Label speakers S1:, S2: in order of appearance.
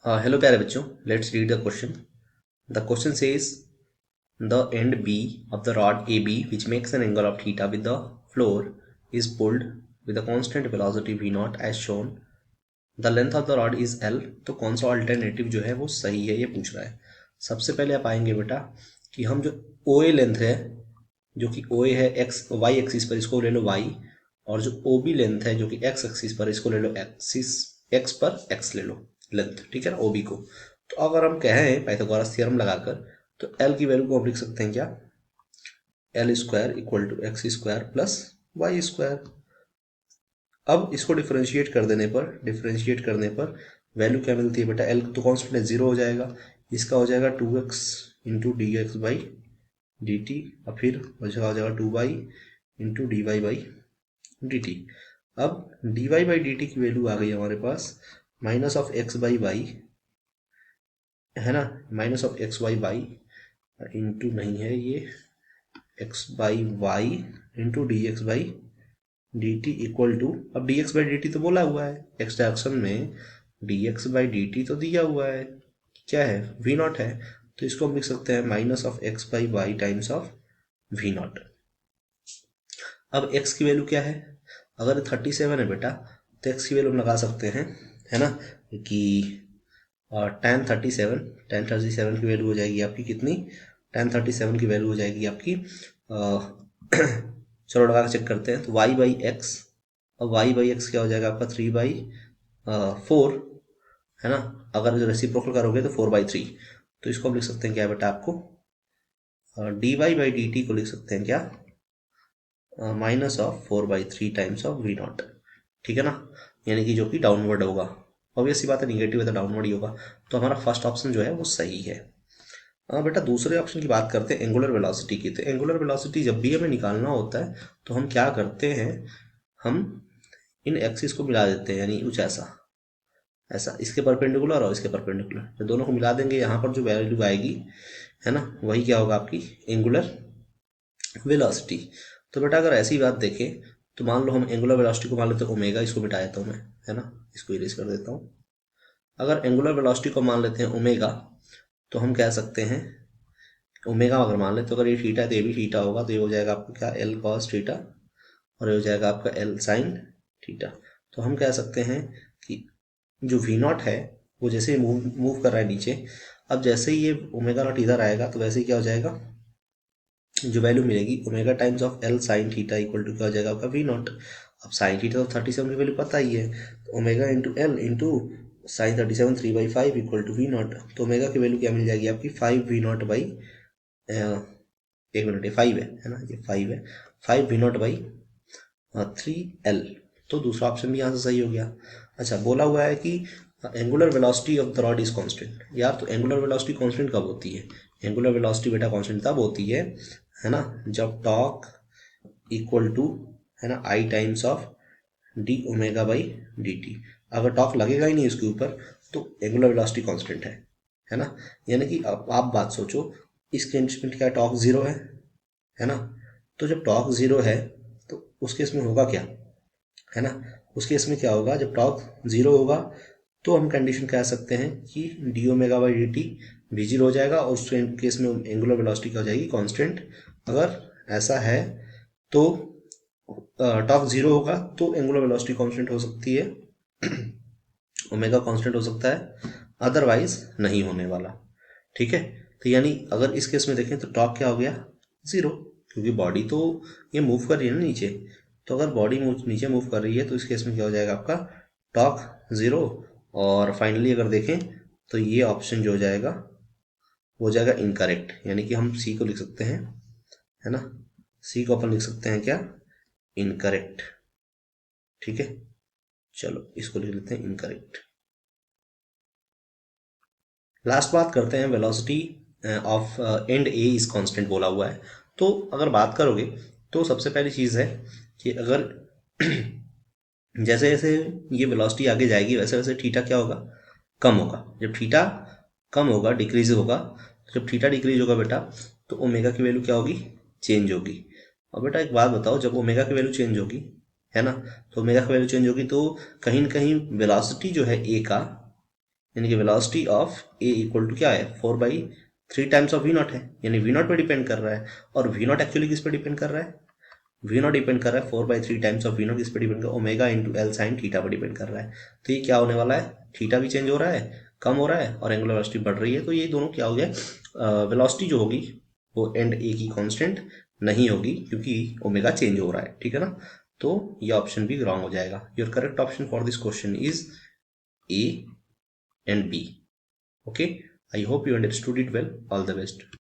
S1: Hello प्यारे बच्चों, let's read the question. The question says the end B of the rod AB, which makes an angle of theta with the floor, is pulled with a constant velocity v naught as shown. The length of the rod is L. तो कौन सा alternative जो है वो सही है ये पूछ रहा है. सबसे पहले आप आएंगे बेटा कि हम जो OA लेंथ है, जो कि OA है एक्स वाई एक्सिस पर, इसको ले लो y, और जो OB लेंथ है जो कि x एक्सिस पर, इसको ले लो एक्सिस x पर x ले लो लेंथ, ठीक है ना, OB को. तो अगर हम कहें पाइथागोरस थ्योरम लगाकर, तो L की वैल्यू को हम लिख सकते हैं क्या, L square equal to x square plus y square. अब इसको डिफरेंशिएट करने पर वैल्यू क्या मिलती है बेटा, L तो कॉन्स्टेंट है, जीरो हो जाएगा. इसका हो जाएगा 2x into d x by d t, और फिर हो जाएगा 2y into d y by d t. अब d y by d t की वैल्यू आ गई हमारे पास minus of x by y, है ना, minus of x y by into नहीं है ये x by y into d x by d t equal to, अब d x by d t तो बोला हुआ है एक्स डायरेक्शन में, D x by d t तो दिया हुआ है, क्या है, वी नॉट है. तो इसको हम लिख सकते हैं minus of x by y times of v naught. अब x की वैल्यू क्या है, अगर 37 है बेटा, तो x की वैल्यू हम लगा सकते हैं, है ना, कि tan 37 की वैल्यू हो जाएगी आपकी कितनी, tan 37 की वैल्यू हो जाएगी आपकी चलो लगा के चेक करते हैं. तो y बाई एक्स, अब y बाई एक्स क्या हो जाएगा आपका 3/4, है ना. अगर जो रेसिप्रोकल करोगे तो 4/3. तो इसको हम लिख सकते हैं क्या बेटा, आपको d y by d t को लिख सकते हैं क्या, minus of 4/3 times of v naught, ठीक है ना, यानी कि जो कि डाउनवर्ड होगा. ऑब्वियस सी बात है, निगेटिव है तो डाउनवर्ड ही होगा. तो हमारा फर्स्ट ऑप्शन जो है वो सही है. बेटा दूसरे ऑप्शन की बात करते हैं, एंगुलर वेलोसिटी की. तो एंगुलर वेलोसिटी जब भी हमें निकालना होता है तो हम क्या करते हैं, हम इन एक्सिस को मिला देते हैं, यानी कुछ ऐसा ऐसा, इसके परपेंडिकुलर और इसके परपेंडिकुलर, तो दोनों को मिला देंगे. यहाँ पर जो वैल्यू आएगी, है ना, वही क्या होगा आपकी एंगुलर वेलोसिटी. तो बेटा अगर ऐसी बात देखें, तो मान लो हम एंगुलर वेलोसिटी को मान लेते हैं ओमेगा, इसको मिटा देता हूँ मैं, है ना, इसको इरेज कर देता हूँ. अगर एंगुलर वेलोसिटी को मान लेते हैं ओमेगा, तो हम कह सकते हैं ओमेगा अगर मान लेते, तो अगर ये थीटा है तो ये भी थीटा होगा, तो ये हो जाएगा आपका क्या, एल कॉस थीटा, और ये हो जाएगा आपका एल साइन थीटा. तो हम कह सकते हैं कि जो वी नॉट है वो जैसे ही मूव कर रहा है नीचे, अब जैसे ही ये ओमेगा नॉट इधर आएगा तो वैसे ही क्या हो जाएगा, जो वैल्यू मिलेगी omega times of l sine theta equal to क्या हो जाएगा आपका वी नॉट. अब साइन थीटा तो 37 की वैल्यू पता ही है, तो omega into l into sine 37 3/5 equal to v naught. तो ओमेगा की वैल्यू क्या मिल जाएगी आपकी 5 वी नॉट बाई, एक मिनट, ये 5 है ना, ये 5 है, 5 वी नॉट बाई 3L. तो दूसरा ऑप्शन भी यहाँ से सही हो गया. अच्छा, बोला हुआ है कि angular velocity of the rod is constant. यार तो एंगुलर वेलोसिटी कांस्टेंट कब होती है, एंगुलर वेलोसिटी बेटा कांस्टेंट तब होती है ना, जब टॉक इक्वल टू, है ना, I times of d omega by d t. अगर टॉक लगेगा ही नहीं इसके ऊपर तो एंगुलर वेलोसिटी कांस्टेंट है ना. यानी कि अब आप बात सोचो, इस केस में क्या टॉक जीरो है ना. तो जब टॉक जीरो है तो उस केस में होगा क्या, है ना, उस केस में क्या होगा, जब टॉक जीरो होगा तो हम कंडीशन कह सकते हैं कि D omega by d T भी जीरो हो जाएगा, और उस केस में एंगुलर वेलोसिटी क्या हो जाएगी, कांस्टेंट. अगर ऐसा है तो टॉक जीरो होगा तो एंगुलर वेलोसिटी कांस्टेंट हो सकती है, ओमेगा कांस्टेंट हो सकता है, अदरवाइज नहीं होने वाला, ठीक है. तो यानी अगर इस केस में देखें तो टॉक क्या हो गया, जीरो, क्योंकि बॉडी तो ये मूव कर रही है ना नीचे. तो अगर बॉडी नीचे मूव कर रही है तो इस केस में क्या हो जाएगा आपका टॉक जीरो. और फाइनली अगर देखें तो ये ऑप्शन जो हो जाएगा वो हो जाएगा इनकरेक्ट, यानी कि हम सी को लिख सकते हैं, है ना, सी को अपन लिख सकते हैं क्या, इनकरेक्ट, ठीक है. चलो इसको लिख लेते हैं इनकरेक्ट. लास्ट बात करते हैं, velocity of and A is constant बोला हुआ है. तो अगर बात करोगे तो सबसे पहली चीज़ है कि अगर जैसे जैसे ये वेलोसिटी आगे जाएगी वैसे वैसे थीटा क्या होगा, कम होगा. जब थीटा कम होगा, डिक्रीज होगा, तो जब थीटा डिक्रीज होगा बेटा, तो ओमेगा की वैल्यू क्या होगी, चेंज होगी. और बेटा एक बात बताओ, जब ओमेगा की वैल्यू चेंज होगी, है ना, तो ओमेगा की वैल्यू चेंज होगी तो कहीं ना कहीं वेलोसिटी जो है ए का, यानी कि velocity of a equal to क्या है, 4/3 टाइम्स ऑफ वी नॉट है, यानी वी नॉट पे डिपेंड कर रहा है। और वी नॉट एक्चुअली किस पे डिपेंड कर रहा है, वी नॉट डिपेंड कर रहा है 4/3 टाइम्स ऑफ वी नॉट किस पे डिपेंड कर रहा है, omega into L sine theta पर डिपेंड कर रहा है। तो ये क्या होने वाला है, थीटा भी चेंज हो रहा है, कम हो रहा है, और एंगुलर वेलोसिटी बढ़ रही है। तो ये दोनों क्या हो गया, वेलोसिटी जो होगी वो एंड ए की कांस्टेंट नहीं होगी, क्योंकि ओमेगा चेंज हो रहा है, ठीक है ना। तो ये ऑप्शन भी रॉन्ग हो जाएगा। Your correct option for this question is a and b. Okay, I hope you understood it well. All the best.